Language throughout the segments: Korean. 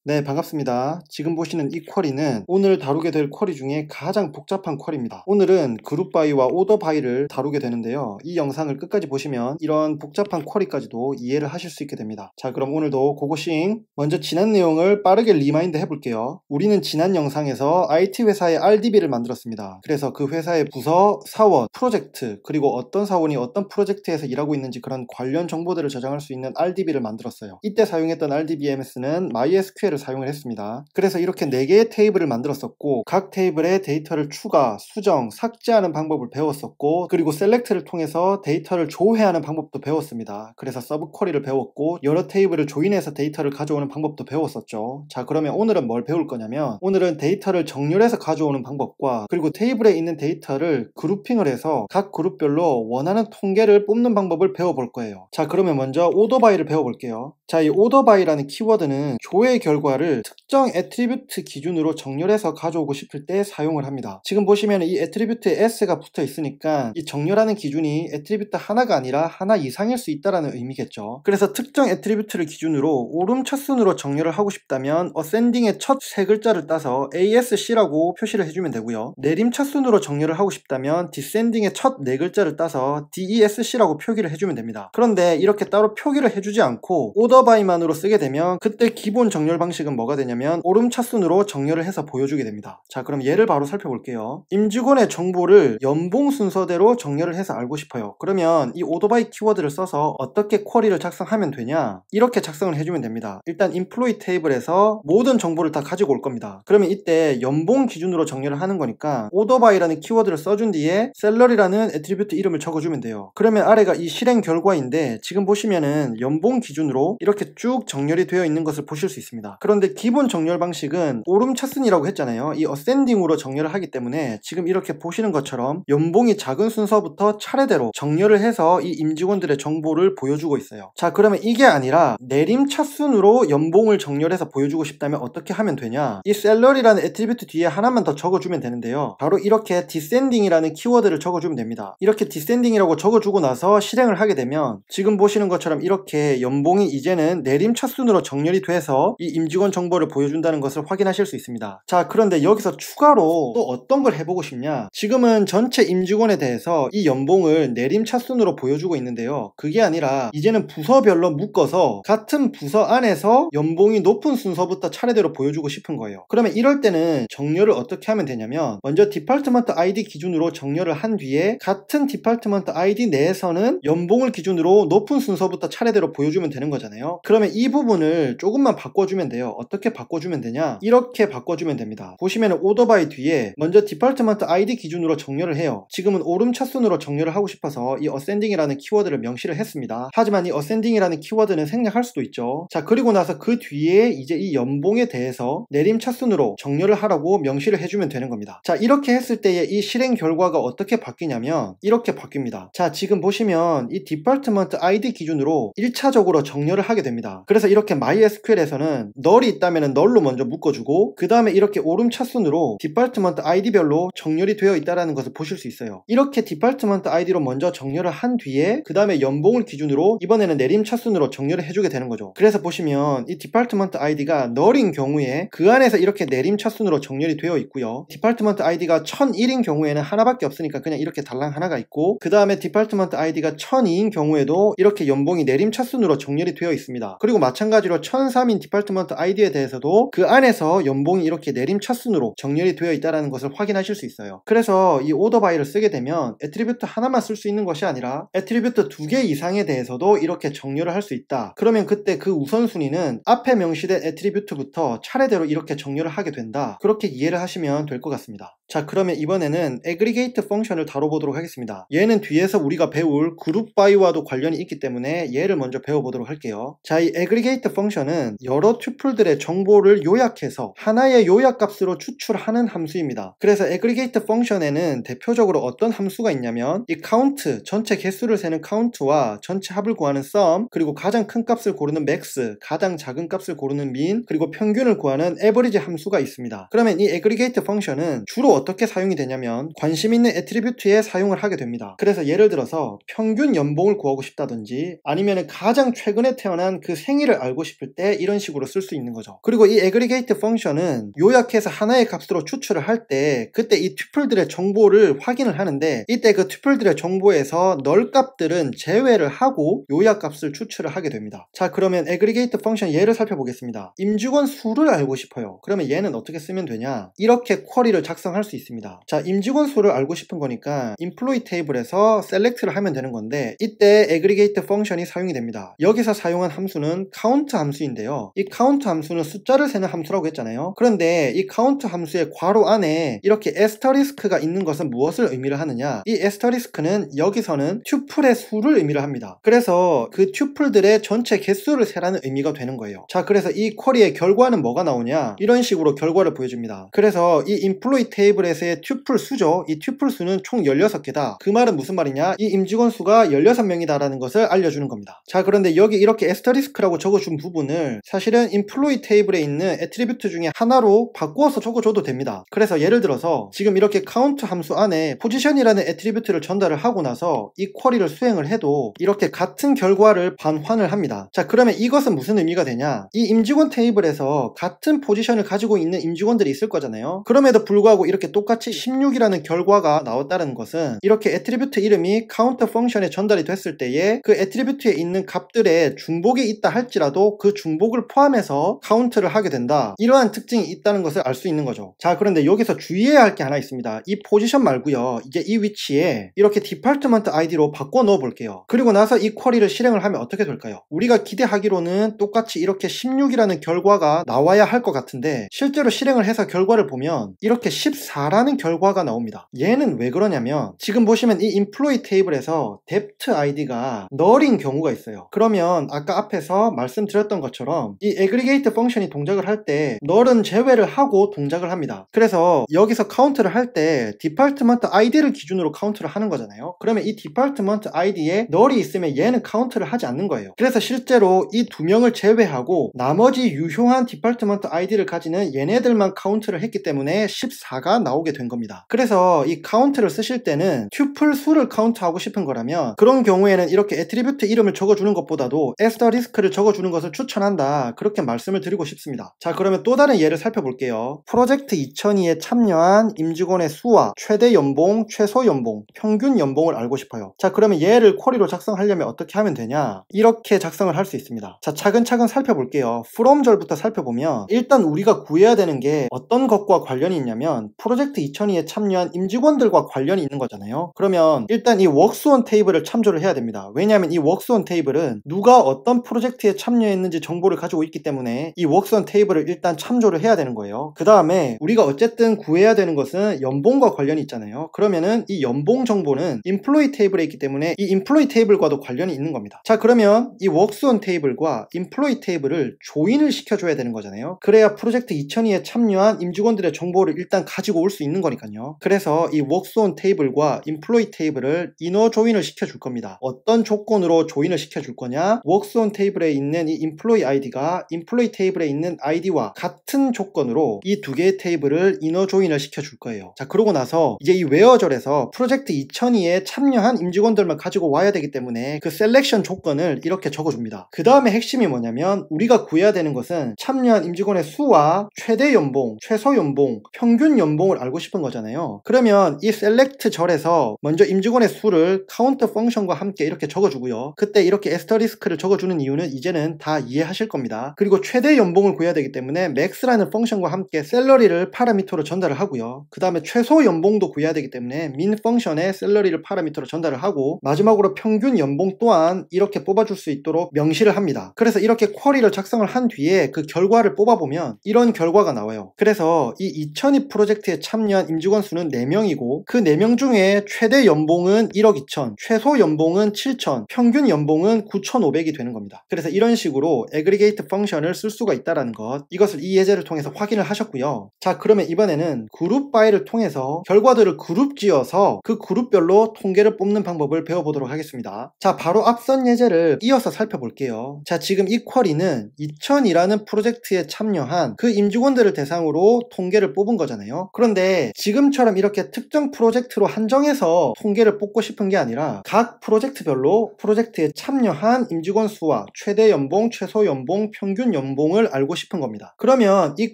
네, 반갑습니다. 지금 보시는 이 쿼리는 오늘 다루게 될 쿼리 중에 가장 복잡한 쿼리입니다. 오늘은 그룹 바이와 오더 바이를 다루게 되는데요. 이 영상을 끝까지 보시면 이런 복잡한 쿼리까지도 이해를 하실 수 있게 됩니다. 자, 그럼 오늘도 고고싱! 먼저 지난 내용을 빠르게 리마인드 해볼게요. 우리는 지난 영상에서 IT 회사의 RDB를 만들었습니다. 그래서 그 회사의 부서, 사원, 프로젝트, 그리고 어떤 사원이 어떤 프로젝트에서 일하고 있는지 그런 관련 정보들을 저장할 수 있는 RDB를 만들었어요. 이때 사용했던 RDBMS는 MySQL을 사용을 했습니다. 그래서 이렇게 4개의 테이블을 만들었었고 각 테이블에 데이터를 추가, 수정, 삭제하는 방법을 배웠었고 그리고 셀렉트를 통해서 데이터를 조회하는 방법도 배웠습니다. 그래서 서브 쿼리를 배웠고 여러 테이블을 조인해서 데이터를 가져오는 방법도 배웠었죠. 자, 그러면 오늘은 뭘 배울 거냐면 오늘은 데이터를 정렬해서 가져오는 방법과 그리고 테이블에 있는 데이터를 그룹핑을 해서 각 그룹별로 원하는 통계를 뽑는 방법을 배워볼 거예요. 자, 그러면 먼저 오더 바이를 배워볼게요. 자, 이 오더 바이라는 키워드는 조회 결과를 특정 애트리뷰트 기준으로 정렬해서 가져오고 싶을 때 사용을 합니다. 지금 보시면 이 애트리뷰트에 s가 붙어 있으니까 이 정렬하는 기준이 애트리뷰트 하나가 아니라 하나 이상일 수 있다는 의미겠죠. 그래서 특정 애트리뷰트를 기준으로 오름 첫 순으로 정렬을 하고 싶다면 ascending의 첫 세 글자를 따서 ASC라고 표시를 해주면 되고요. 내림 첫 순으로 정렬을 하고 싶다면 descending의 첫 네 글자를 따서 DESC라고 표기를 해주면 됩니다. 그런데 이렇게 따로 표기를 해주지 않고 오더 바이만으로 쓰게 되면 그때 기본 정렬 방식은 뭐가 되냐면 오름 차순으로 정렬을 해서 보여주게 됩니다. 자, 그럼 예를 바로 살펴볼게요. 임직원의 정보를 연봉 순서대로 정렬을 해서 알고 싶어요. 그러면 이 오더 바이 키워드를 써서 어떻게 쿼리를 작성하면 되냐? 이렇게 작성을 해주면 됩니다. 일단 employee 테이블에서 모든 정보를 다 가지고 올 겁니다. 그러면 이때 연봉 기준으로 정렬을 하는 거니까 오더 바이라는 키워드를 써준 뒤에 셀러리라는 애트리뷰트 이름을 적어주면 돼요. 그러면 아래가 이 실행 결과인데 지금 보시면은 연봉 기준으로 이렇게 쭉 정렬이 되어 있는 것을 보실 수 있습니다. 그런데 기본 정렬 방식은 오름 차순이라고 했잖아요. 이 어센딩으로 정렬을 하기 때문에 지금 이렇게 보시는 것처럼 연봉이 작은 순서부터 차례대로 정렬을 해서 이 임직원들의 정보를 보여주고 있어요. 자, 그러면 이게 아니라 내림 차순으로 연봉을 정렬해서 보여주고 싶다면 어떻게 하면 되냐? 이 셀러리라는 애트리뷰트 뒤에 하나만 더 적어주면 되는데요. 바로 이렇게 디센딩이라는 키워드를 적어주면 됩니다. 이렇게 디센딩이라고 적어주고 나서 실행을 하게 되면 지금 보시는 것처럼 이렇게 연봉이 이제는 내림 차순으로 정렬이 돼서 이 임직원 정보를 보여준다는 것을 확인하실 수 있습니다. 자, 그런데 여기서 추가로 또 어떤 걸 해보고 싶냐? 지금은 전체 임직원에 대해서 이 연봉을 내림 차순으로 보여주고 있는데요. 그게 아니라 이제는 부서별로 묶어서 같은 부서 안에서 연봉이 높은 순서부터 차례대로 보여주고 싶은 거예요. 그러면 이럴 때는 정렬을 어떻게 하면 되냐면 먼저 디파트먼트 아이디 기준으로 정렬을 한 뒤에 같은 디파트먼트 아이디 내에서는 연봉을 기준으로 높은 순서부터 차례대로 보여주면 되는 거잖아요. 그러면 이 부분을 조금만 바꿔주면 돼요. 어떻게 바꿔주면 되냐? 이렇게 바꿔주면 됩니다. 보시면 오더 바이 뒤에 먼저 디파트먼트 아이디 기준으로 정렬을 해요. 지금은 오름 차순으로 정렬을 하고 싶어서 이 ascending이라는 키워드를 명시를 했습니다. 하지만 이 ascending이라는 키워드는 생략할 수도 있죠. 자, 그리고 나서 그 뒤에 이제 이 연봉에 대해서 내림 차순으로 정렬을 하라고 명시를 해주면 되는 겁니다. 자, 이렇게 했을 때의 이 실행 결과가 어떻게 바뀌냐면 이렇게 바뀝니다. 자, 지금 보시면 이 디파트먼트 아이디 기준으로 1차적으로 정렬을 하게 됩니다. 그래서 이렇게 MySQL에서는 널이 있다면 널로 먼저 묶어주고 그 다음에 이렇게 오름 차순으로 디파트먼트 아이디별로 정렬이 되어 있다는 것을 보실 수 있어요. 이렇게 디파트먼트 아이디로 먼저 정렬을 한 뒤에 그 다음에 연봉을 기준으로 이번에는 내림 차순으로 정렬을 해주게 되는 거죠. 그래서 보시면 이 디파트먼트 아이디가 널인 경우에 그 안에서 이렇게 내림 차순으로 정렬이 되어 있고요. 디파트먼트 아이디가 1001인 경우에는 하나밖에 없으니까 그냥 이렇게 달랑 하나가 있고 그 다음에 디파트먼트 아이디가 1002인 경우에도 이렇게 연봉이 내림 차순으로 정렬이 되어 있습니다. 그리고 마찬가지로 1003인 디파트먼트 아이디에 대해서도 그 안에서 연봉이 이렇게 내림 차순으로 정렬이 되어 있다는 것을 확인하실 수 있어요. 그래서 이 오더 바이를 쓰게 되면 애트리뷰트 하나만 쓸 수 있는 것이 아니라 애트리뷰트 2개 이상에 대해서도 이렇게 정렬을 할 수 있다. 그러면 그때 그 우선순위는 앞에 명시된 애트리뷰트부터 차례대로 이렇게 정렬을 하게 된다. 그렇게 이해를 하시면 될 것 같습니다. 자, 그러면 이번에는 aggregate 펑션을 다뤄보도록 하겠습니다. 얘는 뒤에서 우리가 배울 그룹 바이와도 관련이 있기 때문에 얘를 먼저 배워보도록 할게요. 자, 이 aggregate 펑션은 여러 튜플들의 정보를 요약해서 하나의 요약값으로 추출하는 함수입니다. 그래서 aggregate 펑션에는 대표적으로 어떤 함수가 있냐면 이 count, 전체 개수를 세는 count와 전체 합을 구하는 sum, 그리고 가장 큰 값을 고르는 max, 가장 작은 값을 고르는 min, 그리고 평균을 구하는 average 함수가 있습니다. 그러면 이 aggregate 펑션은 주로 어떻게 사용이 되냐면 관심 있는 애트리뷰트에 사용을 하게 됩니다. 그래서 예를 들어서 평균 연봉을 구하고 싶다든지 아니면 가장 최근에 태어난 그 생일을 알고 싶을 때 이런 식으로 쓸 수 있는 거죠. 그리고 그리고 이 aggregate 펑션은 요약해서 하나의 값으로 추출을 할 때 그때 이 튜플들의 정보를 확인을 하는데 이때 그 튜플들의 정보에서 널 값들은 제외를 하고 요약 값을 추출을 하게 됩니다. 자, 그러면 aggregate 펑션 예를 살펴보겠습니다. 임직원 수를 알고 싶어요. 그러면 얘는 어떻게 쓰면 되냐? 이렇게 쿼리를 작성할 수 있습니다. 자, 임직원 수를 알고 싶은 거니까 employee 테이블에서 select를 하면 되는 건데 이때 aggregate 펑션이 사용이 됩니다. 여기서 사용한 함수는 count 함수인데요. 이 count 함수는 숫자를 세는 함수라고 했잖아요. 그런데 이 count 함수의 괄호 안에 이렇게 에스터리스크가 있는 것은 무엇을 의미를 하느냐? 이 에스터리스크는 여기서는 튜플의 수를 의미를 합니다. 그래서 그 튜플들의 전체 개수를 세라는 의미가 되는 거예요. 자, 그래서 이 쿼리의 결과는 뭐가 나오냐? 이런 식으로 결과를 보여줍니다. 그래서 이 employee 테이블에서의 튜플 수죠. 이 튜플 수는 총 16개다. 그 말은 무슨 말이냐? 이 임직원 수가 16명이다 라는 것을 알려주는 겁니다. 자, 그런데 여기 이렇게 에스터리스크라고 적어준 부분을 사실은 employee 테이블에 있는 애트리뷰트 중에 하나로 바꾸어서 적어줘도 됩니다. 그래서 예를 들어서 지금 이렇게 count 함수 안에 포지션이라는 애트리뷰트를 전달을 하고 나서 이 쿼리를 수행을 해도 이렇게 같은 결과를 반환을 합니다. 자, 그러면 이것은 무슨 의미가 되냐? 이 임직원 테이블에서 같은 포지션을 가지고 있는 임직원들이 있을 거잖아요. 그럼에도 불구하고 이렇게 똑같이 16이라는 결과가 나왔다는 것은 이렇게 애트리뷰트 이름이 count 펑션에 전달이 됐을 때에 그 애트리뷰트에 있는 값들의 중복이 있다 할지라도 그 중복을 포함해서 카운트를 하게 된다. 이러한 특징이 있다는 것을 알 수 있는 거죠. 자, 그런데 여기서 주의해야 할 게 하나 있습니다. 이 포지션 말고요. 이제 이 위치에 이렇게 디파트먼트 아이디로 바꿔 넣어 볼게요. 그리고 나서 이 쿼리를 실행을 하면 어떻게 될까요? 우리가 기대하기로는 똑같이 이렇게 16이라는 결과가 나와야 할 것 같은데 실제로 실행을 해서 결과를 보면 이렇게 14라는 결과가 나옵니다. 얘는 왜 그러냐면 지금 보시면 이 employee 테이블에서 depth id가 null인 경우가 있어요. 그러면 아까 앞에서 말씀드렸던 것처럼 이 aggregate 펑션이 동작을 할 때 null은 제외를 하고 동작을 합니다. 그래서 여기서 카운트를 할 때 디파트먼트 아이디를 기준으로 카운트를 하는 거잖아요. 그러면 이 디파트먼트 아이디에 null이 있으면 얘는 카운트를 하지 않는 거예요. 그래서 실제로 이 두 명을 제외하고 나머지 유효한 디파트먼트 아이디를 가지는 얘네들만 카운트를 했기 때문에 14가 나오게 된 겁니다. 그래서 이 카운트를 쓰실 때는 튜플 수를 카운트하고 싶은 거라면 그런 경우에는 이렇게 애트리뷰트 이름을 적어주는 것보다도 에스터리스크를 적어주는 것을 추천한다. 그렇게 말씀을 드리고 싶습니다. 자, 그러면 또 다른 예를 살펴볼게요. 프로젝트 2002에 참여한 임직원의 수와 최대 연봉, 최소 연봉, 평균 연봉을 알고 싶어요. 자, 그러면 얘를 쿼리로 작성하려면 어떻게 하면 되냐? 이렇게 작성을 할 수 있습니다. 자, 차근차근 살펴볼게요. from 절부터 살펴보면 일단 우리가 구해야 되는 게 어떤 것과 관련이 있냐면 프로젝트 2002에 참여한 임직원들과 관련이 있는 거잖아요. 그러면 일단 이 works-on 테이블을 참조를 해야 됩니다. 왜냐하면 이 works-on 테이블은 누가 어떤 프로젝트에 참여했는지 정보를 가지고 있기 때문에 이 works-on 테이블을 일단 참조를 해야 되는 거예요. 그 다음에 우리가 어쨌든 구해야 되는 것은 연봉과 관련이 있잖아요. 그러면은 이 연봉 정보는 employee 테이블에 있기 때문에 이 employee 테이블과도 관련이 있는 겁니다. 자, 그러면 이 works-on 테이블과 employee 테이블을 조인을 시켜줘야 되는 거잖아요. 그래야 프로젝트 2002에 참여한 임직원들의 정보를 일단 가지고 올 수 있는 거니까요. 그래서 이 works-on 테이블과 employee 테이블을 인어 조인을 시켜줄 겁니다. 어떤 조건으로 조인을 시켜줄 거냐? works-on 테이블에 있는 이 employee id가 employee 테이블에 있는 id와 같은 조건으로 이 두 개의 테이블을 인어 조인을 시켜줄 거예요. 자, 그러고 나서 이제 이 where절에서 프로젝트 2002에 참여한 임직원들만 가지고 와야 되기 때문에 그 셀렉션 조건을 이렇게 적어줍니다. 그 다음에 핵심이 뭐냐면 우리가 구해야 되는 것은 참여한 임직원의 수와 최대 연봉, 최소 연봉, 평균 연봉을 알고 싶은 거잖아요. 그러면 이 select 절에서 먼저 임직원의 수를 count 펑션과 함께 이렇게 적어주고요. 그때 이렇게 에스터리스크를 적어주는 이유는 이제는 다 이해하실 겁니다. 그리고 최대 연봉을 구해야 되기 때문에 max라는 펑션과 함께 셀러리를 파라미터로 전달을 하고요. 그 다음에 최소 연봉도 구해야 되기 때문에 min 펑션에 셀러리를 파라미터로 전달을 하고 마지막으로 평균 연봉 또한 이렇게 뽑아줄 수 있도록 명시를 합니다. 그래서 이렇게 쿼리를 작성을 한 뒤에 그 결과를 뽑아보면 이런 결과가 나와요. 그래서 이 2002 프로젝트에 참여한 임직원 수는 4명이고 그 4명 중에 최대 연봉은 1억 2천, 최소 연봉은 7천, 평균 연봉은 9,500이 되는 겁니다. 그래서 이런 식으로 aggregate 펑션을 쓸 수가 있다는 것, 이것을 이 예제를 통해서 확인을 하셨고요. 자, 그러면 이번에는 그룹 바이를 통해서 결과들을 그룹 지어서 그 그룹별로 통계를 뽑는 방법을 배워보도록 하겠습니다. 자, 바로 앞선 예제를 이어서 살펴볼게요. 자, 지금 이 쿼리는 2002라는 프로젝트에 참여한 그 임직원들을 대상으로 통계를 뽑은 거잖아요. 그런데 지금처럼 이렇게 특정 프로젝트로 한정해서 통계를 뽑고 싶은 게 아니라 각 프로젝트별로 프로젝트에 참여한 임직원 수와 최대 연봉, 최소 연봉, 평균 연봉을 알고 알고 싶은 겁니다. 그러면 이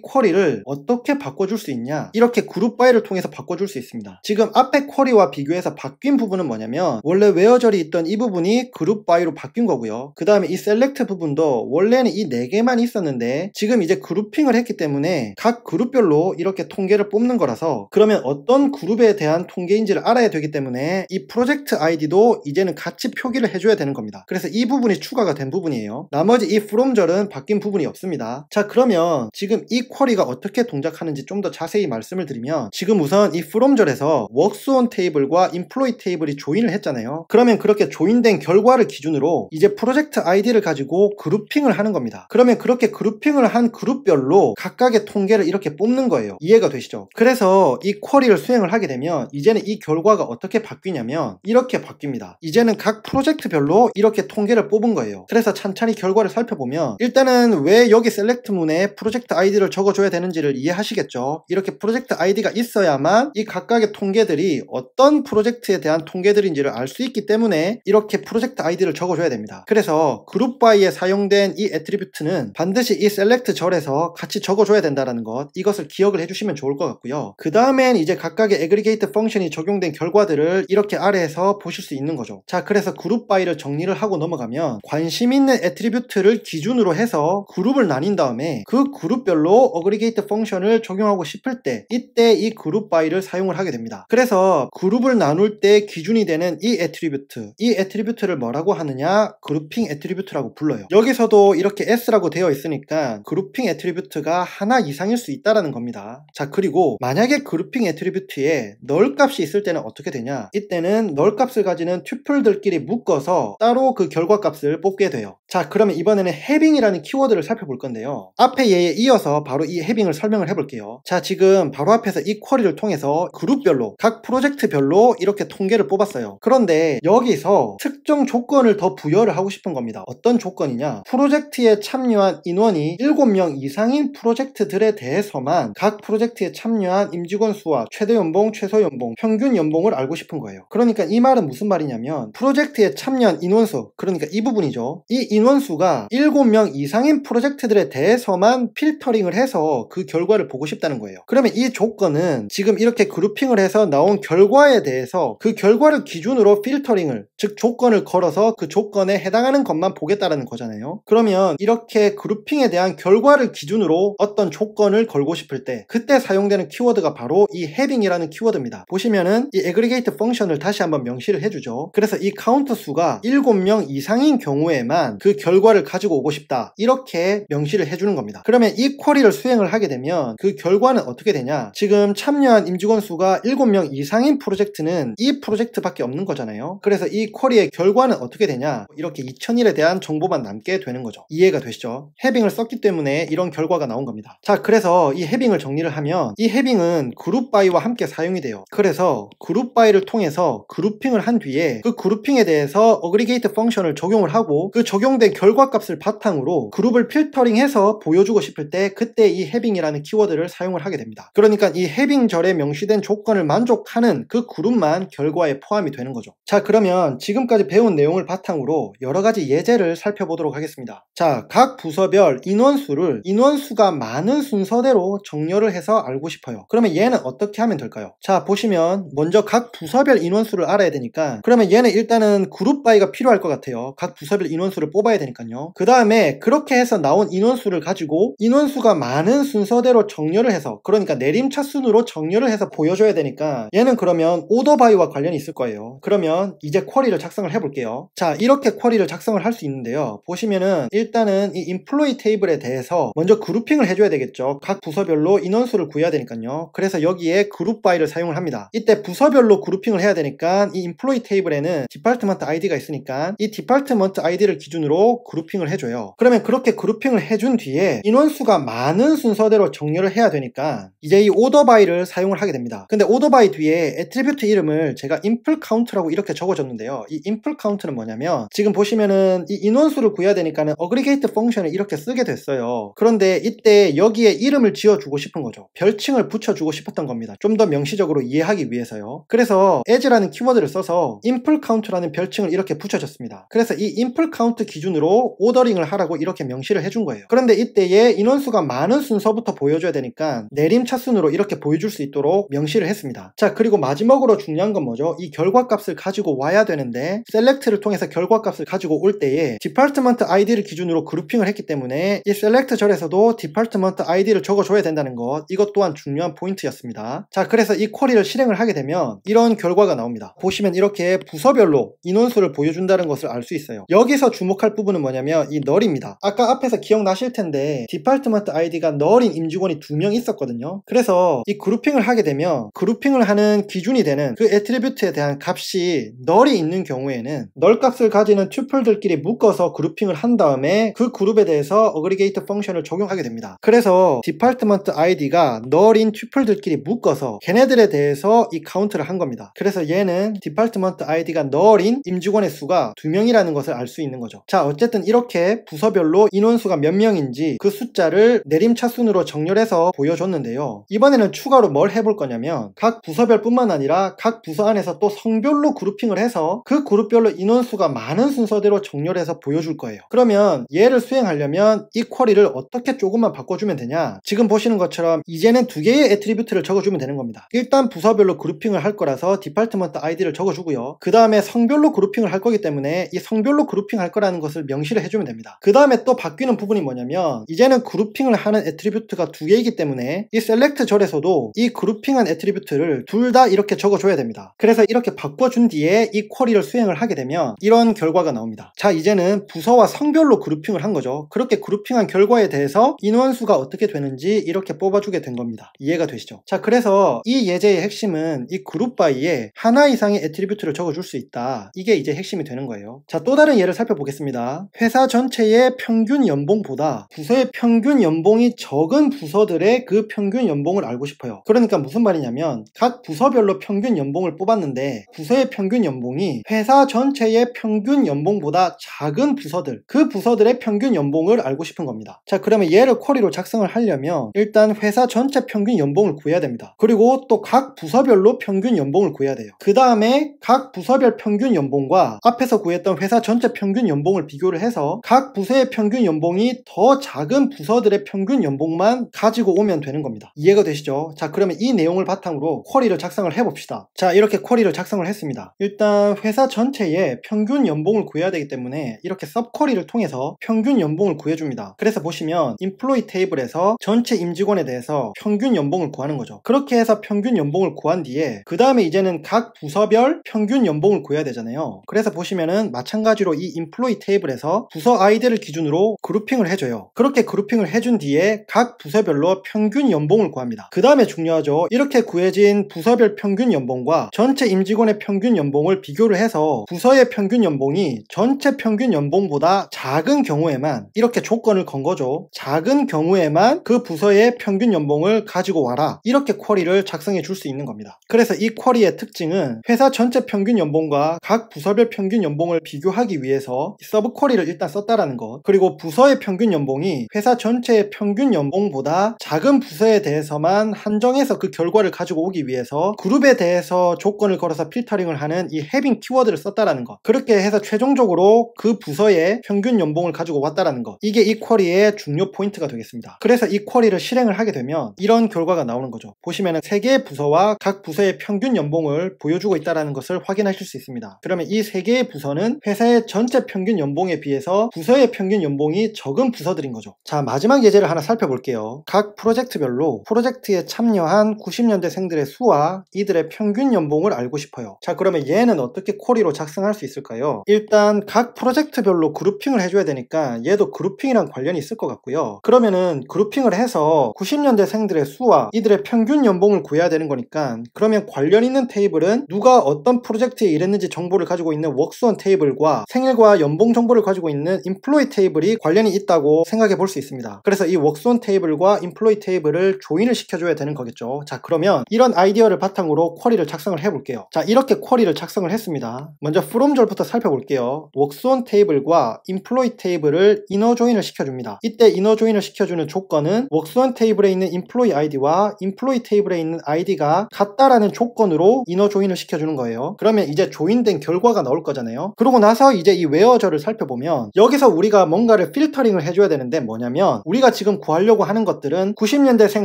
쿼리를 어떻게 바꿔줄 수 있냐? 이렇게 그룹 바이를 통해서 바꿔줄 수 있습니다. 지금 앞에 쿼리와 비교해서 바뀐 부분은 뭐냐면 원래 웨어절이 있던 이 부분이 그룹 바이로 바뀐 거고요. 그 다음에 이 셀렉트 부분도 원래는 이 4개만 있었는데 지금 이제 그룹핑을 했기 때문에 각 그룹별로 이렇게 통계를 뽑는 거라서 그러면 어떤 그룹에 대한 통계인지를 알아야 되기 때문에 이 프로젝트 아이디도 이제는 같이 표기를 해줘야 되는 겁니다. 그래서 이 부분이 추가가 된 부분이에요. 나머지 이 from절은 바뀐 부분이 없습니다. 자, 그러면 지금 이 쿼리가 어떻게 동작하는지 좀 더 자세히 말씀을 드리면 지금 우선 이 from절에서 works on 테이블과 employee 테이블이 조인을 했잖아요. 그러면 그렇게 조인된 결과를 기준으로 이제 프로젝트 아이디를 가지고 그룹핑을 하는 겁니다. 그러면 그렇게 그룹핑을 한 그룹별로 각각의 통계를 이렇게 뽑는 거예요. 이해가 되시죠? 그래서 이 쿼리를 수행을 하게 되면 이제는 이 결과가 어떻게 바뀌냐면 이렇게 바뀝니다. 이제는 각 프로젝트별로 이렇게 통계를 뽑은 거예요. 그래서 찬찬히 결과를 살펴보면 일단은 왜 여기 셀렉트문에 프로젝트 아이디를 적어줘야 되는지를 이해하시겠죠? 이렇게 프로젝트 아이디가 있어야만 이 각각의 통계들이 어떤 프로젝트에 대한 통계들인지를 알 수 있기 때문에 이렇게 프로젝트 아이디를 적어줘야 됩니다. 그래서 그룹 바이에 사용된 이 애트리뷰트는 반드시 이 셀렉트 절에서 같이 적어줘야 된다는 것, 이것을 기억을 해주시면 좋을 것 같고요. 그 다음엔 이제 각각의 애그리게이트 펑션이 적용된 결과들을 이렇게 아래에서 보실 수 있는 거죠. 자, 그래서 그룹 바이를 정리를 하고 넘어가면 관심 있는 애트리뷰트를 기준으로 해서 그룹을 나뉜 다음에 그 그룹별로 어그리게이트 펑션을 적용하고 싶을 때 이때 이 그룹 바이를 사용을 하게 됩니다. 그래서 그룹을 나눌 때 기준이 되는 이 애트리뷰트를 뭐라고 하느냐? 그룹핑 애트리뷰트라고 불러요. 여기서도 이렇게 S라고 되어 있으니까 그룹핑 애트리뷰트가 하나 이상일 수 있다라는 겁니다. 자, 그리고 만약에 그룹핑 애트리뷰트에 널 값이 있을 때는 어떻게 되냐? 이때는 널 값을 가지는 튜플들끼리 묶어서 따로 그 결과 값을 뽑게 돼요. 자, 그러면 이번에는 해빙이라는 키워드를 살펴볼 건데요. 앞에 얘에 이어서 바로 이 해빙을 설명을 해볼게요. 자, 지금 바로 앞에서 이 쿼리를 통해서 그룹별로 각 프로젝트별로 이렇게 통계를 뽑았어요. 그런데 여기서 특정 조건을 더 부여를 하고 싶은 겁니다. 어떤 조건이냐? 프로젝트에 참여한 인원이 7명 이상인 프로젝트들에 대해서만 각 프로젝트에 참여한 임직원 수와 최대 연봉, 최소 연봉, 평균 연봉을 알고 싶은 거예요. 그러니까 이 말은 무슨 말이냐면 프로젝트에 참여한 인원수, 그러니까 이 부분이죠. 이 인원수가 7명 이상인 프로젝트들에 대해서만 필터링을 해서 그 결과를 보고 싶다는 거예요. 그러면 이 조건은 지금 이렇게 그룹핑을 해서 나온 결과에 대해서 그 결과를 기준으로 필터링을, 즉 조건을 걸어서 그 조건에 해당하는 것만 보겠다라는 거잖아요. 그러면 이렇게 그룹핑에 대한 결과를 기준으로 어떤 조건을 걸고 싶을 때 그때 사용되는 키워드가 바로 이 heading이라는 키워드입니다. 보시면은 이 aggregate 펑션을 다시 한번 명시를 해주죠. 그래서 이 카운트 수가 7명 이상인 경우에만 그 결과를 가지고 오고 싶다, 이렇게 명시를 해주는 겁니다. 그러면 이 쿼리를 수행을 하게 되면 그 결과는 어떻게 되냐? 지금 참여한 임직원 수가 7명 이상인 프로젝트는 이 프로젝트밖에 없는 거잖아요. 그래서 이 쿼리의 결과는 어떻게 되냐? 이렇게 2001에 대한 정보만 남게 되는 거죠. 이해가 되시죠? 해빙을 썼기 때문에 이런 결과가 나온 겁니다. 자, 그래서 이 해빙을 정리를 하면 이 해빙은 그룹 바이와 함께 사용이 돼요. 그래서 그룹 바이를 통해서 그룹핑을 한 뒤에 그 그룹핑에 대해서 어그리게이트 펑션을 적용을 하고 그 적용된 결과값을 바탕으로 그룹을 필터링해서 보여주고 싶을 때 그때 이 해빙이라는 키워드를 사용을 하게 됩니다. 그러니까 이 해빙절에 명시된 조건을 만족하는 그 그룹만 결과에 포함이 되는 거죠. 자, 그러면 지금까지 배운 내용을 바탕으로 여러 가지 예제를 살펴보도록 하겠습니다. 자, 각 부서별 인원수가 많은 순서대로 정렬을 해서 알고 싶어요. 그러면 얘는 어떻게 하면 될까요? 자, 보시면 먼저 각 부서별 인원수를 알아야 되니까 그러면 얘는 일단은 그룹 바이가 필요할 것 같아요. 각 부서별 인원수를 뽑아야 되니까요. 그 다음에 그렇게 해서 나온 인원수를 가지고 인원수가 많은 순서대로 정렬을 해서, 그러니까 내림차순으로 정렬을 해서 보여줘야 되니까 얘는 그러면 오더 바이와 관련이 있을 거예요. 그러면 이제 쿼리를 작성을 해볼게요. 자, 이렇게 쿼리를 작성을 할 수 있는데요. 보시면은 일단은 이 인플로이 테이블에 대해서 먼저 그룹핑을 해줘야 되겠죠. 각 부서별로 인원수를 구해야 되니까요. 그래서 여기에 그룹 바이를 사용을 합니다. 이때 부서별로 그룹핑을 해야 되니까 이 인플로이 테이블에는 디파트먼트 아이디가 있으니까 이 디파트먼트 아이디를 기준으로 그룹핑을 해줘요. 그러면 그렇게 그룹핑을 해준 뒤에 인원수가 많은 순서대로 정렬을 해야 되니까 이제 이 오더 바이를 사용을 하게 됩니다. 근데 오더 바이 뒤에 애트리뷰트 이름을 제가 인플 카운트라고 이렇게 적어줬는데요. 이 인플 카운트는 뭐냐면 지금 보시면은 이 인원수를 구해야 되니까는 어그리게이트 펑션을 이렇게 쓰게 됐어요. 그런데 이때 여기에 이름을 지어주고 싶은 거죠. 별칭을 붙여주고 싶었던 겁니다. 좀 더 명시적으로 이해하기 위해서요. 그래서 as라는 키워드를 써서 인플 카운트라는 별칭을 이렇게 붙여줬습니다. 그래서 이 인플 카운트 기준으로 오더링을 하라고 이렇게 명시를 해준 거예요. 그런데 그런데 이때에 인원수가 많은 순서부터 보여줘야 되니까 내림차순으로 이렇게 보여줄 수 있도록 명시를 했습니다. 자, 그리고 마지막으로 중요한 건 뭐죠? 이 결과값을 가지고 와야 되는데 셀렉트를 통해서 결과값을 가지고 올 때에 디파트먼트 아이디를 기준으로 그룹핑을 했기 때문에 이 셀렉트 절에서도 디파트먼트 아이디를 적어줘야 된다는 것, 이것 또한 중요한 포인트였습니다. 자, 그래서 이 쿼리를 실행을 하게 되면 이런 결과가 나옵니다. 보시면 이렇게 부서별로 인원수를 보여준다는 것을 알 수 있어요. 여기서 주목할 부분은 뭐냐면 이 널입니다. 아까 앞에서 기억나실 텐데 디파트먼트 아이디가 널인 임직원이 2명 있었거든요. 그래서 이 그룹핑을 하게 되면 그룹핑을 하는 기준이 되는 그 애트리뷰트에 대한 값이 널이 있는 경우에는 널 값을 가지는 튜플들끼리 묶어서 그룹핑을 한 다음에 그 그룹에 대해서 어그리게이트 펑션을 적용하게 됩니다. 그래서 디파트먼트 아이디가 널인 튜플들끼리 묶어서 걔네들에 대해서 이 카운트를 한 겁니다. 그래서 얘는 디파트먼트 아이디가 널인 임직원의 수가 2명이라는 것을 알 수 있는 거죠. 자, 어쨌든 이렇게 부서별로 인원수가 몇 명인지 그 숫자를 내림차순으로 정렬해서 보여줬는데요. 이번에는 추가로 뭘 해볼 거냐면 각 부서별 뿐만 아니라 각 부서 안에서 또 성별로 그룹핑을 해서 그 그룹별로 인원수가 많은 순서대로 정렬해서 보여줄 거예요. 그러면 얘를 수행하려면 이 쿼리를 어떻게 조금만 바꿔주면 되냐? 지금 보시는 것처럼 이제는 2개의 애트리뷰트를 적어주면 되는 겁니다. 일단 부서별로 그룹핑을 할 거라서 디파트먼트 아이디를 적어주고요. 그 다음에 성별로 그룹핑을 할 거기 때문에 이 성별로 그룹핑 할 거라는 것을 명시를 해주면 됩니다. 그 다음에 또 바뀌는 부분이 뭐냐면 이제는 그룹핑을 하는 애트리뷰트가 2개이기 때문에 이 셀렉트 절에서도 이 그룹핑한 애트리뷰트를 둘 다 이렇게 적어줘야 됩니다. 그래서 이렇게 바꿔준 뒤에 이 쿼리를 수행을 하게 되면 이런 결과가 나옵니다. 자, 이제는 부서와 성별로 그룹핑을 한 거죠. 그렇게 그룹핑한 결과에 대해서 인원수가 어떻게 되는지 이렇게 뽑아주게 된 겁니다. 이해가 되시죠? 자, 그래서 이 예제의 핵심은 이 그룹 바이에 하나 이상의 애트리뷰트를 적어줄 수 있다. 이게 이제 핵심이 되는 거예요. 자, 또 다른 예를 살펴보겠습니다. 회사 전체의 평균 연봉보다 부서의 평균 연봉이 적은 부서들의 그 평균 연봉을 알고 싶어요. 그러니까 무슨 말이냐면 각 부서별로 평균 연봉을 뽑았는데 부서의 평균 연봉이 회사 전체의 평균 연봉보다 작은 부서들, 그 부서들의 평균 연봉을 알고 싶은 겁니다. 자, 그러면 얘를 쿼리로 작성을 하려면 일단 회사 전체 평균 연봉을 구해야 됩니다. 그리고 또 각 부서별로 평균 연봉을 구해야 돼요. 그 다음에 각 부서별 평균 연봉과 앞에서 구했던 회사 전체 평균 연봉을 비교를 해서 각 부서의 평균 연봉이 더 작은 부서들의 평균 연봉만 가지고 오면 되는 겁니다. 이해가 되시죠? 자, 그러면 이 내용을 바탕으로 쿼리를 작성을 해봅시다. 자, 이렇게 쿼리를 작성을 했습니다. 일단 회사 전체의 평균 연봉을 구해야 되기 때문에 이렇게 서브 쿼리를 통해서 평균 연봉을 구해줍니다. 그래서 보시면 인플로이 테이블에서 전체 임직원에 대해서 평균 연봉을 구하는 거죠. 그렇게 해서 평균 연봉을 구한 뒤에 그 다음에 이제는 각 부서별 평균 연봉을 구해야 되잖아요. 그래서 보시면은 마찬가지로 이 인플로이 테이블에서 부서 아이디를 기준으로 그룹핑을 해줘요. 그렇게 그룹핑을 해준 뒤에 각 부서별로 평균 연봉을 구합니다. 그 다음에 중요하죠. 이렇게 구해진 부서별 평균 연봉과 전체 임직원의 평균 연봉을 비교를 해서 부서의 평균 연봉이 전체 평균 연봉보다 작은 경우에만 이렇게 조건을 건 거죠. 작은 경우에만 그 부서의 평균 연봉을 가지고 와라. 이렇게 쿼리를 작성해 줄 수 있는 겁니다. 그래서 이 쿼리의 특징은 회사 전체 평균 연봉과 각 부서별 평균 연봉을 비교하기 위해서 서브 쿼리를 일단 썼다라는 것, 그리고 부서의 평균 연봉이 회사 전체의 평균 연봉보다 작은 부서에 대해서만 한정해서 그 결과를 가지고 오기 위해서 그룹에 대해서 조건을 걸어서 필터링을 하는 이 having 키워드를 썼다라는 것, 그렇게 해서 최종적으로 그 부서의 평균 연봉을 가지고 왔다라는 것, 이게 이 쿼리의 중요 포인트가 되겠습니다. 그래서 이 쿼리를 실행을 하게 되면 이런 결과가 나오는 거죠. 보시면은 3개의 부서와 각 부서의 평균 연봉을 보여주고 있다는 것을 확인하실 수 있습니다. 그러면 이 3개의 부서는 회사의 전체 평균 연봉에 비해서 부서의 평균 연봉이 적은 부서들인 거죠. 자, 마지막 예제를 하나 살펴볼게요. 각 프로젝트별로 프로젝트에 참여한 90년대생들의 수와 이들의 평균 연봉을 알고 싶어요. 자, 그러면 얘는 어떻게 쿼리로 작성할 수 있을까요? 일단 각 프로젝트별로 그룹핑을 해줘야 되니까 얘도 그룹핑이랑 관련이 있을 것 같고요. 그러면은 그룹핑을 해서 90년대생들의 수와 이들의 평균 연봉을 구해야 되는 거니까, 그러면 관련 있는 테이블은 누가 어떤 프로젝트에 일했는지 정보를 가지고 있는 워크스온 테이블과 생일과 연봉 정보를 가지고 있는 인플로이 테이블이 관련이 있다고 생각해 볼 수 있습니다. 그래서 이 워크스온 테이블과 인플로이 테이블을 조인을 시켜줘야 되는 거겠죠. 자, 그러면 이런 아이디어를 바탕으로 쿼리를 작성을 해볼게요. 자, 이렇게 쿼리를 작성을 했습니다. 먼저 from 절부터 살펴볼게요. 워크스온 테이블과 인플로이 테이블을 이너 조인을 시켜줍니다. 이때 이너 조인을 시켜주는 조건은 워크스온 테이블에 있는 인플로이 아이디와 인플로이 테이블에 있는 아이디가 같다라는 조건으로 이너 조인을 시켜주는 거예요. 그러면 이제 조인된 결과가 나올 거잖아요. 그러고 나서 이제 이 웨어절을 살펴보면 여기서 우리가 뭔가를 필터링을 해줘야 되는데 뭐냐면 우리가 지금 구하려고 하는 것들은 90년대생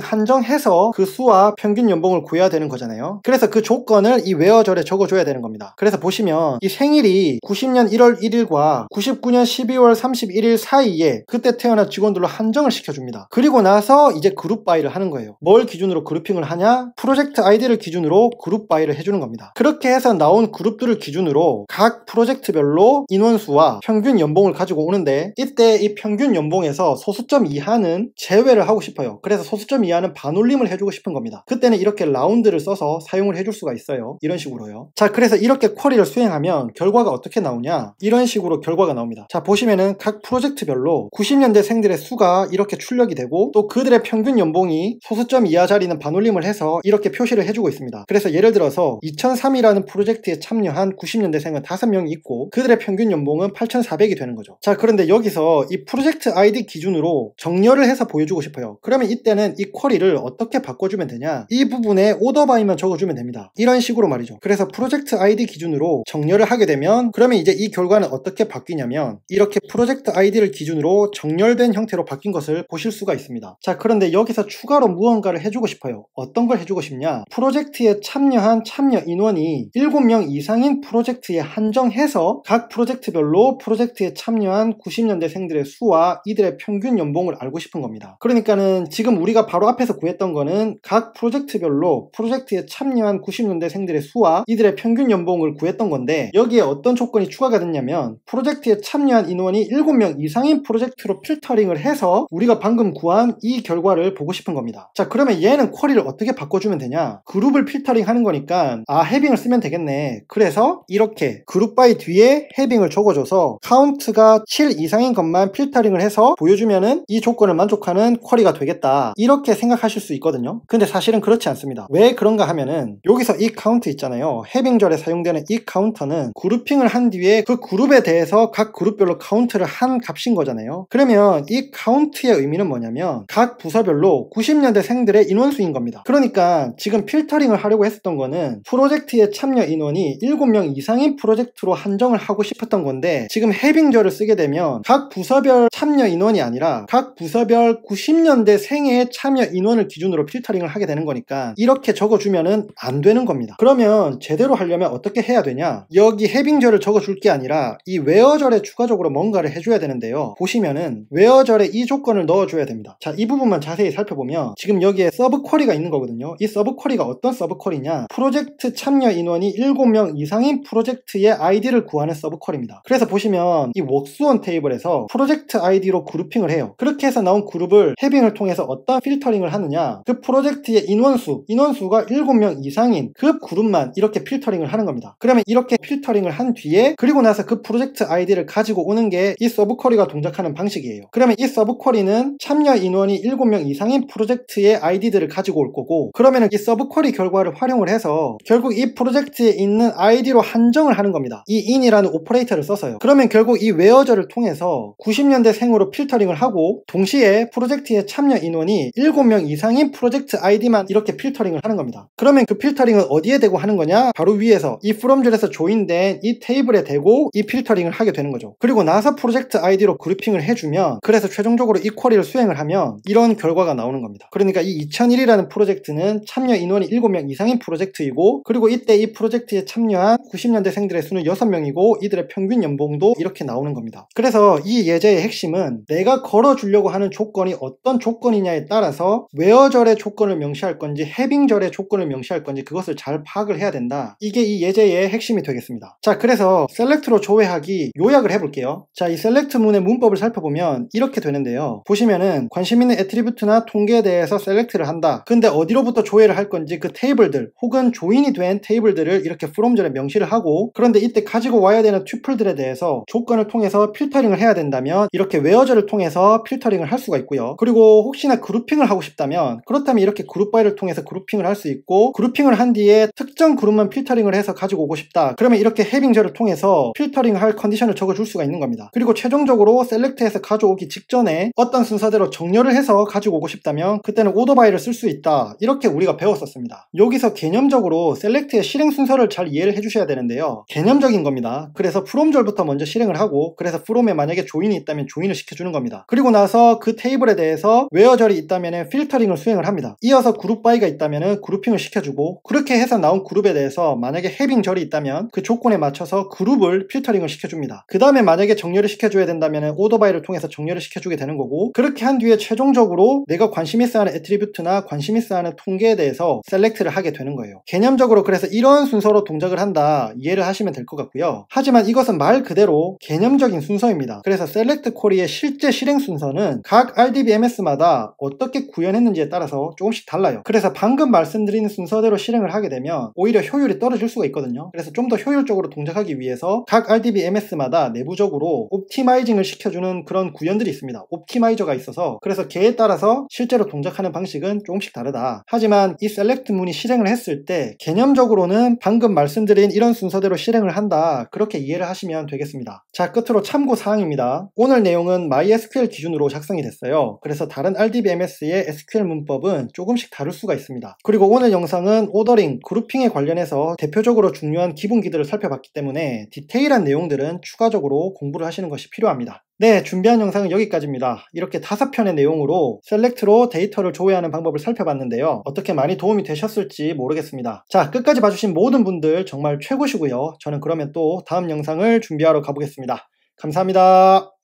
한정해서 그 수와 평균 연봉을 구해야 되는 거잖아요. 그래서 그 조건을 이 웨어절에 적어줘야 되는 겁니다. 그래서 보시면 이 생일이 90년 1월 1일과 99년 12월 31일 사이에 그때 태어난 직원들로 한정을 시켜줍니다. 그리고 나서 이제 그룹 바이를 하는 거예요. 뭘 기준으로 그룹핑을 하냐? 프로젝트 아이디를 기준으로 그룹 바이를 해주는 겁니다. 그렇게 해서 나온 그룹들을 기준으로 각 프로젝트별로 인원수와 평균 연봉을 가지고 오는데 이때 이 평균 연봉에서 소수점 이하는 제외를 하고 싶어요. 그래서 소수점 이하는 반올림을 해주고 싶은 겁니다. 그때는 이렇게 라운드를 써서 사용을 해줄 수가 있어요. 이런 식으로요. 자, 그래서 이렇게 쿼리를 수행하면 결과가 어떻게 나오냐? 이런 식으로 결과가 나옵니다. 자, 보시면은 각 프로젝트별로 90년대생들의 수가 이렇게 출력이 되고 또 그들의 평균 연봉이 소수점 이하 자리는 반올림을 해서 이렇게 표시를 해주고 있습니다. 그래서 예를 들어서 2003이라는 프로젝트에 참여한 90년대생은 5명이 있고 그들의 평균 연봉은 8,400이 되는 거죠. 자, 그런데 여기서 이 프로젝트 아이디 기준으로 정렬을 해서 보여주고 싶어요. 그러면 이때는 이 쿼리를 어떻게 바꿔주면 되냐? 이 부분에 오더 바이만 적어주면 됩니다. 이런 식으로 말이죠. 그래서 프로젝트 아이디 기준으로 정렬을 하게 되면 그러면 이제 이 결과는 어떻게 바뀌냐면 이렇게 프로젝트 아이디를 기준으로 정렬된 형태로 바뀐 것을 보실 수가 있습니다. 자, 그런데 여기서 추가로 무언가를 해주고 싶어요. 어떤 걸 해주고 싶냐? 프로젝트에 참여한 참여 인원이 7명 이상인 프로젝트에 한정해서 각 프로젝트별로 프로젝트에 참여한 90년대생들의 수와 이들의 평균 연봉을 알고 싶은 겁니다. 그러니까는 지금 우리가 바로 앞에서 구했던 거는 각 프로젝트별로 프로젝트에 참여한 90년대생들의 수와 이들의 평균 연봉을 구했던 건데 여기에 어떤 조건이 추가가 됐냐면 프로젝트에 참여한 인원이 7명 이상인 프로젝트로 필터링을 해서 우리가 방금 구한 이 결과를 보고 싶은 겁니다. 자, 그러면 얘는 쿼리를 어떻게 바꿔주면 되냐? 그룹을 필터링 하는 거니까 헤빙을 쓰면 되겠네. 그래서 이렇게 그룹 바이 뒤에 헤빙을 적어줘서 카운트가 7 이상인 것만 필터링을 해서 보여주면은 이 조건을 만족하는 쿼리가 되겠다. 이렇게 생각하실 수 있거든요. 근데 사실은 그렇지 않습니다. 왜 그런가 하면은 여기서 이 카운트 있잖아요. 헤빙절에 사용되는 이 카운터는 그룹핑을 한 뒤에 그 그룹에 대해서 각 그룹별로 카운트를 한 값인 거잖아요. 그러면 이 카운트의 의미는 뭐냐면 각 부서별로 90년대생들의 인원수인 겁니다. 그러니까 지금 필터링을 하려고 했었던 거는 프로젝트에 참여 인원이 7명 이상인 프로젝트로 한정을 하고 싶었던 건데 지금 헤빙절을 쓰게 되면 각 부서별 참여 인원이 아니라 각 부서별 90년대생의 참여 인원을 기준으로 필터링을 하게 되는 거니까 이렇게 적어주면은 안 되는 겁니다. 그러면 제대로 하려면 어떻게 해야 되냐? 여기 헤빙절을 적어줄 게 아니라 이 웨어절에 추가적으로 뭔가를 해줘야 되는데요. 보시면은 웨어절에 이 조건을 넣어줘야 됩니다. 자, 이 부분만 자세히 살펴보면 지금 여기에 서브 쿼리가 있는 거거든요. 이 서브 쿼리가 어떤 서브 쿼리냐? 프로젝트 참여 인원이 7명 이상인 프로젝트의 아이디를 구하는 서브 쿼리입니다. 그래서 보시면 이 웍스온 테이블에서 프로젝트 아이디로 그룹핑을 해요. 그렇게 해서 나온 그룹을 헤빙을 통해서 어떤 필터링을 하느냐? 그 프로젝트의 인원수가 7명 이상인 그 그룹만 이렇게 필터링을 하는 겁니다. 그러면 이렇게 필터링을 한 뒤에 그리고 나서 그 프로젝트 아이디를 가지고 오는 게 이 서브 쿼리가 동작하는 방식이에요. 그러면 이 서브 쿼리는 참여 인원이 7명 이상인 프로젝트의 아이디들을 가지고 올 거고 그러면 이 서브 쿼리 결과를 활용을 해서 결국 이 프로젝트에 있는 아이디로 한정을 하는 겁니다. 이 in이라는 오퍼레이터를 써서요. 그러면 결국 이 웨어절을 통해서 90년대생으로 필터링을 하고 동시에 프로젝트에 참여 인원이 7명 이상인 프로젝트 아이디만 이렇게 필터링을 하는 겁니다. 그러면 그 필터링을 어디에 대고 하는 거냐? 바로 위에서 이 from줄에서 조인된 이 테이블에 대고 이 필터링을 하게 되는 거죠. 그리고 나서 프로젝트 아이디로 그룹핑을 해주면 그래서 최종적으로 이 쿼리를 수행을 하면 이런 결과가 나오는 겁니다. 그러니까 이 2001이라는 프로젝트는 참여 인원이 7명 이상인 프로젝트이고 그리고 이때 이 프로젝트에 참여한 90년대생들의 수는 6명이고 이들의 평균 연봉도 이렇게 나오는 겁니다. 그래서 이 예제의 핵심은 내가 걸어주려고 하는 조건이 어떤 조건이냐에 따라서 웨어절의 조건을 명시할 건지 헤빙절의 조건을 명시할 건지 그것을 잘 파악을 해야 된다. 이게 이 예제의 핵심이 되겠습니다. 자, 그래서 셀렉트로 조회하기 요약을 해볼게요. 자, 이 셀렉트문의 문법을 살펴보면 이렇게 되는데요. 보시면은 관심 있는 애트리뷰트나 통계에 대해서 셀렉트를 한다. 근데 어디로부터 조회를 할 건지 그 테이블들 혹은 조인이 된 테이블들을 이렇게 from절에 명시를 하고 그런데 이때 가지고 와야 되는 튜플들에 대해서 조건을 통해서 필터링을 해야 된다면 이렇게 웨어절을 통해서 필터링을 할 수가 있고요. 그리고 혹시나 그룹핑을 하고 싶다면 그렇다면 이렇게 그룹 바이를 통해서 그룹핑을 할 수 있고 그룹핑을 한 뒤에 특정 그룹만 필터링을 해서 가지고 오고 싶다. 그러면 이렇게 헤빙절을 통해서 필터링할 컨디션을 적어줄 수가 있는 겁니다. 그리고 최종적으로 셀렉트해서 가져오기 직전에 어떤 순서대로 정렬을 해서 가지고 오고 싶다면 그때는 오더 바이를 쓸 수 있다. 이렇게 우리가 배웠었습니다. 여기서 개념적으로 셀렉트의 실행 순서를 잘 이해를 해주셔야 되는데요. 개념적인 겁니다. 그래서 from절부터 먼저 실행을 하고 그래서 from에 만약에 조인이 있다면 조인을 시켜 시켜주는 겁니다. 그리고 나서 그 테이블에 대해서 웨어절이 있다면 필터링을 수행을 합니다. 이어서 그룹 바이가 있다면 그룹핑을 시켜주고, 그렇게 해서 나온 그룹에 대해서 만약에 해빙절이 있다면 그 조건에 맞춰서 그룹을 필터링을 시켜줍니다. 그 다음에 만약에 정렬을 시켜줘야 된다면 오더 바이를 통해서 정렬을 시켜주게 되는 거고, 그렇게 한 뒤에 최종적으로 내가 관심 있어 하는 애트리뷰트나 관심 있어 하는 통계에 대해서 셀렉트를 하게 되는 거예요. 개념적으로 그래서 이런 순서로 동작을 한다 이해를 하시면 될 것 같고요. 하지만 이것은 말 그대로 개념적인 순서입니다. 그래서 셀렉트 쿼리의 실제 실행 순서는 각 RDBMS마다 어떻게 구현했는지에 따라서 조금씩 달라요. 그래서 방금 말씀드린 순서대로 실행을 하게 되면 오히려 효율이 떨어질 수가 있거든요. 그래서 좀 더 효율적으로 동작하기 위해서 각 RDBMS마다 내부적으로 옵티마이징을 시켜주는 그런 구현들이 있습니다. 옵티마이저가 있어서, 그래서 걔에 따라서 실제로 동작하는 방식은 조금씩 다르다. 하지만 이 셀렉트 문이 실행을 했을 때 개념적으로는 방금 말씀드린 이런 순서대로 실행을 한다, 그렇게 이해를 하시면 되겠습니다. 자, 끝으로 참고사항입니다. 오늘 내용은 MySQL 기준으로 작성이 됐어요. 그래서 다른 RDBMS의 SQL 문법은 조금씩 다를 수가 있습니다. 그리고 오늘 영상은 오더링, 그룹핑에 관련해서 대표적으로 중요한 기본기들을 살펴봤기 때문에 디테일한 내용들은 추가적으로 공부를 하시는 것이 필요합니다. 네, 준비한 영상은 여기까지입니다. 이렇게 5편의 내용으로 셀렉트로 데이터를 조회하는 방법을 살펴봤는데요. 어떻게 많이 도움이 되셨을지 모르겠습니다. 자, 끝까지 봐주신 모든 분들 정말 최고시고요. 저는 그러면 또 다음 영상을 준비하러 가보겠습니다. 감사합니다.